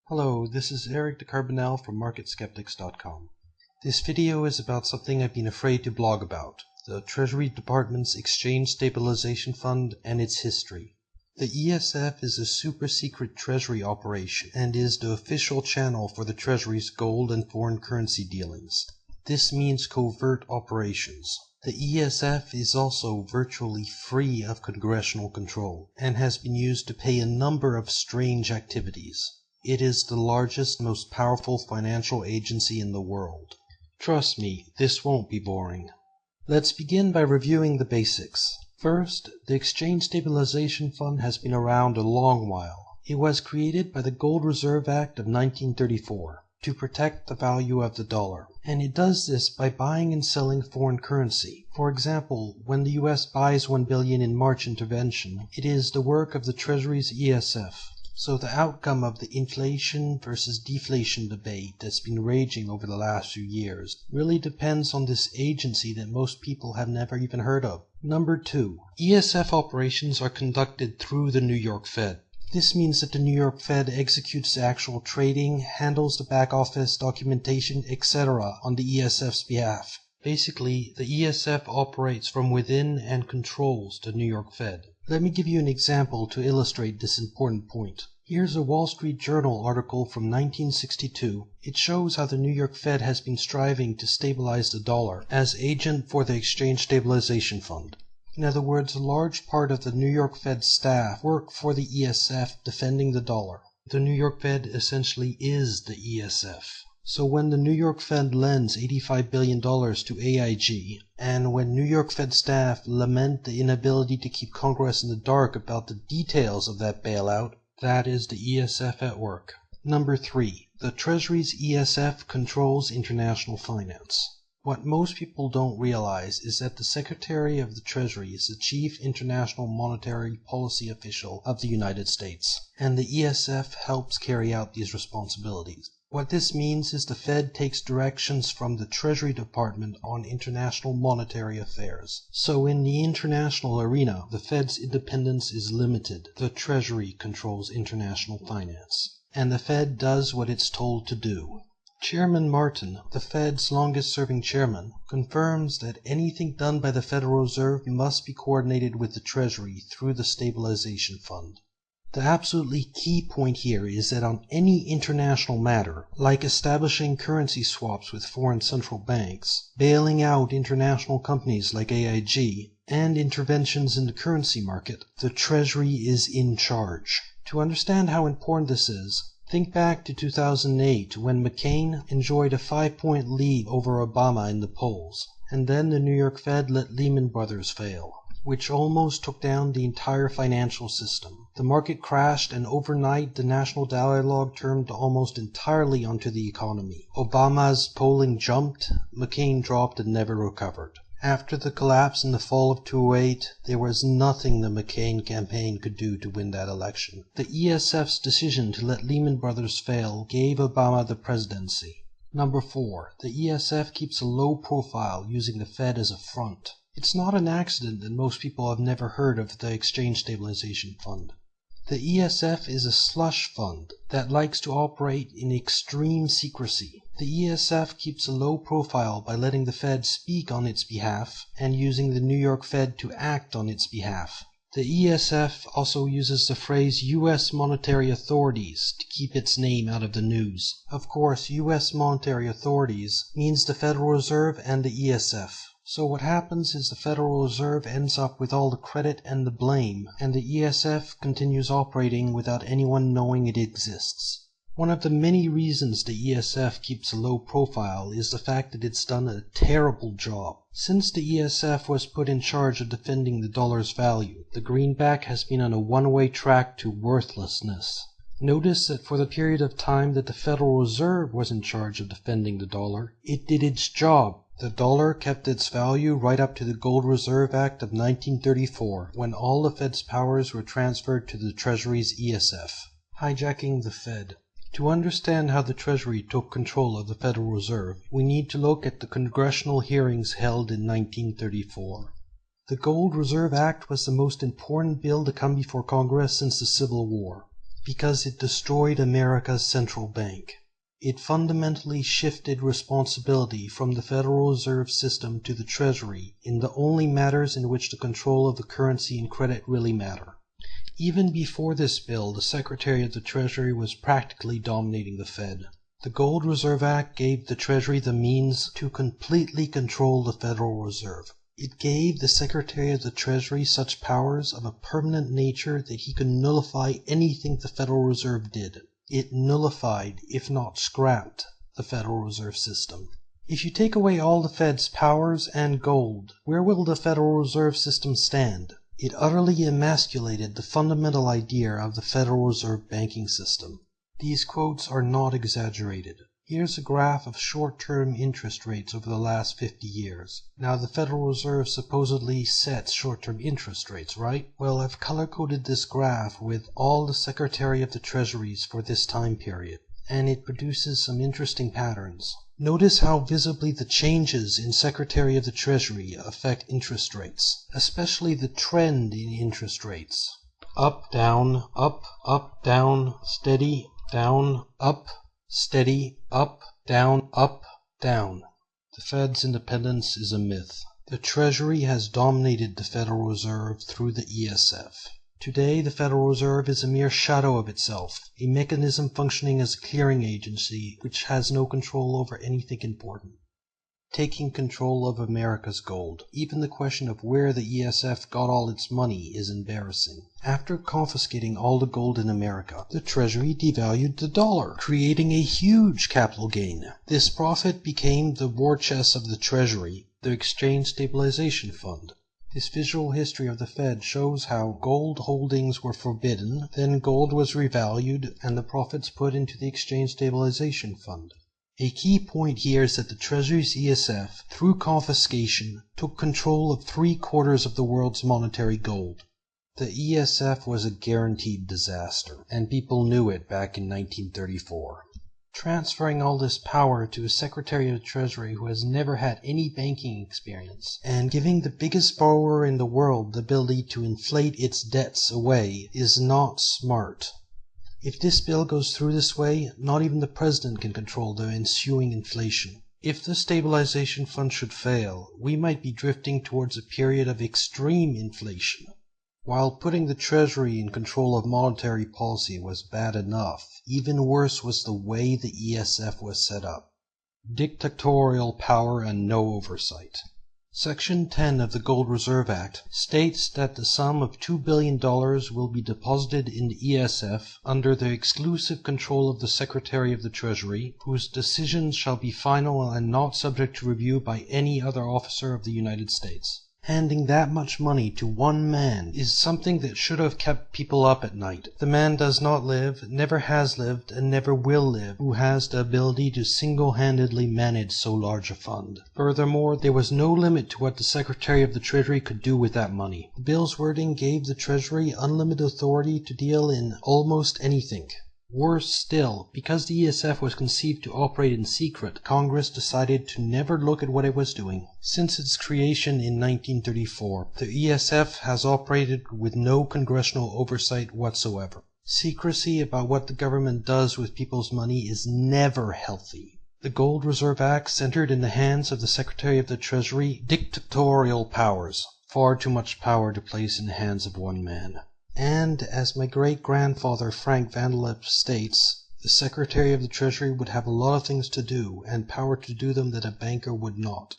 Hello, this is Eric DeCarbonell from MarketSkeptics.com. This video is about something I've been afraid to blog about, the Treasury Department's Exchange Stabilization Fund and its history. The ESF is a super-secret Treasury operation and is the official channel for the Treasury's gold and foreign currency dealings. This means covert operations. The ESF is also virtually free of congressional control and has been used to pay a number of strange activities. It is the largest, most powerful financial agency in the world. Trust me, this won't be boring. Let's begin by reviewing the basics. First, the Exchange Stabilization Fund has been around a long while. It was created by the Gold Reserve Act of 1934 to protect the value of the dollar, and it does this by buying and selling foreign currency. For example, when the US buys $1 billion in March intervention, it is the work of the Treasury's ESF. So the outcome of the inflation versus deflation debate that's been raging over the last few years really depends on this agency that most people have never even heard of. Number 2. ESF operations are conducted through the New York Fed. This means that the New York Fed executes the actual trading, handles the back office documentation, etc. on the ESF's behalf. Basically, the ESF operates from within and controls the New York Fed. Let me give you an example to illustrate this important point. Here's a Wall Street Journal article from 1962. It shows how the New York Fed has been striving to stabilize the dollar as agent for the Exchange Stabilization Fund. In other words, a large part of the New York Fed staff work for the ESF defending the dollar. The New York Fed essentially is the ESF. So when the New York Fed lends $85 billion to AIG, and when New York Fed staff lament the inability to keep Congress in the dark about the details of that bailout, that is the ESF at work. Number 3. The Treasury's ESF controls international finance. What most people don't realize is that the Secretary of the Treasury is the Chief International Monetary Policy Official of the United States, and the ESF helps carry out these responsibilities. What this means is the Fed takes directions from the Treasury Department on international monetary affairs. So in the international arena, the Fed's independence is limited. The Treasury controls international finance, and the Fed does what it's told to do. Chairman Martin, the Fed's longest-serving chairman, confirms that anything done by the Federal Reserve must be coordinated with the Treasury through the Stabilization Fund. The absolutely key point here is that on any international matter, like establishing currency swaps with foreign central banks, bailing out international companies like AIG, and interventions in the currency market, the Treasury is in charge. To understand how important this is, think back to 2008 when McCain enjoyed a 5-point lead over Obama in the polls, and then the New York Fed let Lehman Brothers fail, which almost took down the entire financial system. The market crashed, and overnight the national dialogue turned almost entirely onto the economy. Obama's polling jumped, McCain dropped and never recovered. After the collapse in the fall of 2008, there was nothing the McCain campaign could do to win that election. The ESF's decision to let Lehman Brothers fail gave Obama the presidency. Number 4. The ESF keeps a low profile, using the Fed as a front. It's not an accident that most people have never heard of the Exchange Stabilization Fund. The ESF is a slush fund that likes to operate in extreme secrecy. The ESF keeps a low profile by letting the Fed speak on its behalf and using the New York Fed to act on its behalf. The ESF also uses the phrase U.S. monetary authorities to keep its name out of the news. Of course, U.S. monetary authorities means the Federal Reserve and the ESF. So what happens is the Federal Reserve ends up with all the credit and the blame, and the ESF continues operating without anyone knowing it exists. One of the many reasons the ESF keeps a low profile is the fact that it's done a terrible job. Since the ESF was put in charge of defending the dollar's value, the greenback has been on a one-way track to worthlessness. Notice that for the period of time that the Federal Reserve was in charge of defending the dollar, it did its job. The dollar kept its value right up to the Gold Reserve Act of 1934, when all the Fed's powers were transferred to the Treasury's ESF. Hijacking the Fed. To understand how the Treasury took control of the Federal Reserve, we need to look at the congressional hearings held in 1934. The Gold Reserve Act was the most important bill to come before Congress since the Civil War. Because it destroyed America's central bank. It fundamentally shifted responsibility from the Federal Reserve System to the Treasury in the only matters in which the control of the currency and credit really matter. Even before this bill, the Secretary of the Treasury was practically dominating the Fed. The Gold Reserve Act gave the Treasury the means to completely control the Federal Reserve. It gave the Secretary of the Treasury such powers of a permanent nature that he could nullify anything the Federal Reserve did. It nullified, if not scrapped, the Federal Reserve System. If you take away all the Fed's powers and gold, where will the Federal Reserve System stand? It utterly emasculated the fundamental idea of the Federal Reserve banking system. These quotes are not exaggerated. Here's a graph of short-term interest rates over the last 50 years. Now, the Federal Reserve supposedly sets short-term interest rates, right? Well, I've color-coded this graph with all the Secretary of the Treasuries for this time period, and it produces some interesting patterns. Notice how visibly the changes in Secretary of the Treasury affect interest rates, especially the trend in interest rates. Up, down, steady, down, up, steady, up, down, up, down. The Fed's independence is a myth. The Treasury has dominated the Federal Reserve through the ESF. Today, the Federal Reserve is a mere shadow of itself, a mechanism functioning as a clearing agency which has no control over anything important. Taking control of America's gold. Even the question of where the ESF got all its money is embarrassing. After confiscating all the gold in America, the Treasury devalued the dollar, creating a huge capital gain. This profit became the war chest of the Treasury, the Exchange Stabilization Fund. This visual history of the Fed shows how gold holdings were forbidden, then gold was revalued, and the profits put into the Exchange Stabilization Fund. A key point here is that the Treasury's ESF, through confiscation, took control of 3/4 of the world's monetary gold. The ESF was a guaranteed disaster, and people knew it back in 1934. Transferring all this power to a Secretary of the Treasury who has never had any banking experience, and giving the biggest borrower in the world the ability to inflate its debts away, is not smart. If this bill goes through this way, not even the President can control the ensuing inflation. If the stabilization fund should fail, we might be drifting towards a period of extreme inflation. While putting the Treasury in control of monetary policy was bad enough, even worse was the way the ESF was set up. Dictatorial power and no oversight. Section 10 of the Gold Reserve Act states that the sum of $2 billion will be deposited in the ESF under the exclusive control of the Secretary of the Treasury, whose decisions shall be final and not subject to review by any other officer of the United States. Handing that much money to one man is something that should have kept people up at night. The man does not live, never has lived, and never will live, who has the ability to single-handedly manage so large a fund. Furthermore, there was no limit to what the Secretary of the Treasury could do with that money. The bill's wording gave the Treasury unlimited authority to deal in almost anything. Worse still, because the ESF was conceived to operate in secret, Congress decided to never look at what it was doing. Since its creation in 1934, the ESF has operated with no congressional oversight whatsoever. Secrecy about what the government does with people's money is never healthy. The Gold Reserve Act centered in the hands of the Secretary of the Treasury dictatorial powers, far too much power to place in the hands of one man. And, as my great-grandfather Frank Vanderlip states, the Secretary of the Treasury would have a lot of things to do, and power to do them that a banker would not.